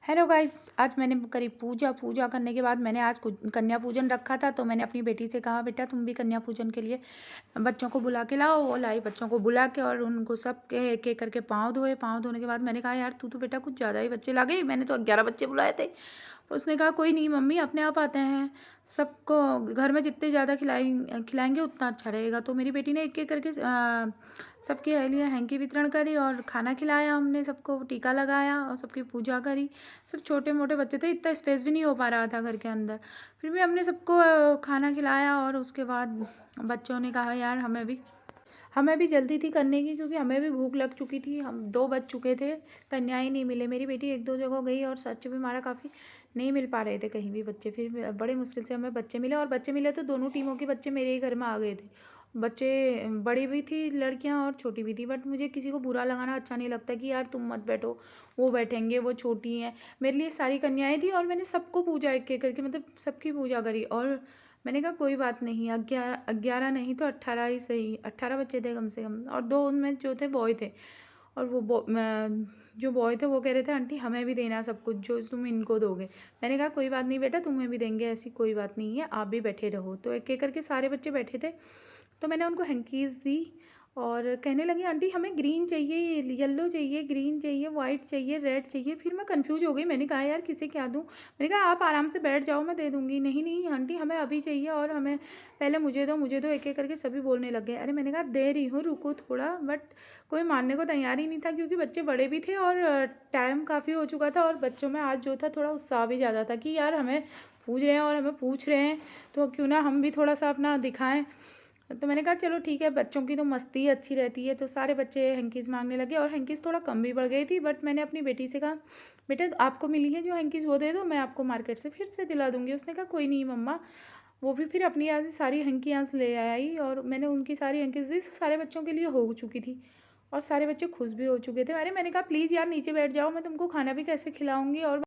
Hello guys, आज मैंने करी पूजा। पूजा करने के बाद मैंने आज कन्या पूजन रखा था, तो मैंने अपनी बेटी से कहा बेटा तुम भी कन्या पूजन के लिए बच्चों को बुला के लाओ। वो लाई बच्चों को बुला के और उनको सब के एक एक करके पाँव धोए। पाँव धोने के बाद मैंने कहा यार तू तो बेटा कुछ ज़्यादा ही बच्चे ला गई, मैंने तो 11 बच्चे बुलाए थे। उसने कहा कोई नहीं मम्मी, अपने आप आते हैं, सबको घर में जितने ज़्यादा खिलाएंगे उतना अच्छा रहेगा। तो मेरी बेटी ने एक एक करके सबके लिए हैंकी वितरण करी और खाना खिलाया, हमने सबको टीका लगाया और सबकी पूजा करी। सब छोटे मोटे बच्चे थे, इतना स्पेस भी नहीं हो पा रहा था घर के अंदर, फिर भी हमने सबको खाना खिलाया। और उसके बाद बच्चों ने कहा यार हमें भी जल्दी थी करने की, क्योंकि हमें भी भूख लग चुकी थी। हम 2 बज चुके थे, कन्याएं नहीं मिले। मेरी बेटी 1-2 जगह गई और सर्च भी हमारा काफ़ी नहीं मिल पा रहे थे कहीं भी बच्चे। फिर बड़े मुश्किल से हमें बच्चे मिले, और बच्चे मिले तो दोनों टीमों के बच्चे मेरे ही घर में आ गए थे। बच्चे बड़ी भी थी लड़कियां और छोटी भी थी, बट मुझे किसी को बुरा लगाना अच्छा नहीं लगता कि यार तुम मत बैठो, वो बैठेंगे, वो छोटी हैं। मेरे लिए सारी कन्याएं थी और मैंने सबको पूजा एक एक करके, मतलब सबकी पूजा करी। और मैंने कहा कोई बात नहीं, 11 नहीं तो 18 ही सही। 18 बच्चे थे कम से कम, और 2 उनमें जो थे बॉय थे। और जो बॉय थे वो कह रहे थे आंटी हमें भी देना सब कुछ जो तुम इनको दोगे। मैंने कहा कोई बात नहीं बेटा, तुम्हें भी देंगे, ऐसी कोई बात नहीं है, आप भी बैठे रहो। तो एक एक करके सारे बच्चे बैठे थे, तो मैंने उनको हैंकीज़ दी और कहने लगी आंटी हमें ग्रीन चाहिए, येलो चाहिए, ग्रीन चाहिए, वाइट चाहिए, रेड चाहिए। फिर मैं कंफ्यूज हो गई, मैंने कहा यार किसे क्या दूँ। मैंने कहा आप आराम से बैठ जाओ, मैं दे दूँगी। नहीं नहीं आंटी हमें अभी चाहिए, और हमें पहले मुझे दो, मुझे दो, एक एक करके सभी बोलने लग गए। अरे मैंने कहा दे रही हूँ, रुको थोड़ा। बट कोई मानने को तैयार ही नहीं था, क्योंकि बच्चे बड़े भी थे और टाइम काफ़ी हो चुका था। और बच्चों में आज जो था थोड़ा उत्साह भी ज़्यादा था कि यार हमें पूज रहे हैं और हमें पूछ रहे हैं, तो क्यों ना हम भी थोड़ा सा अपना दिखाएं। तो मैंने कहा चलो ठीक है, बच्चों की तो मस्ती अच्छी रहती है। तो सारे बच्चे हैंकीज़ मांगने लगे, और हैंकीज़ थोड़ा कम भी बढ़ गई थी। बट मैंने अपनी बेटी से कहा बेटा आपको मिली है जो हैंकीज़ वो दे दो, मैं आपको मार्केट से फिर से दिला दूँगी। उसने कहा कोई नहीं मम्मा। वो भी फिर अपनी यहाँ से सारी हैंकियाँ ले आई, और मैंने उनकी सारी हैंकीज़ दी, सारे बच्चों के लिए हो चुकी थी और सारे बच्चे खुश भी हो चुके थे। अरे मैंने कहा प्लीज़ यार नीचे बैठ जाओ, मैं तुमको खाना भी कैसे खिलाऊँगी। और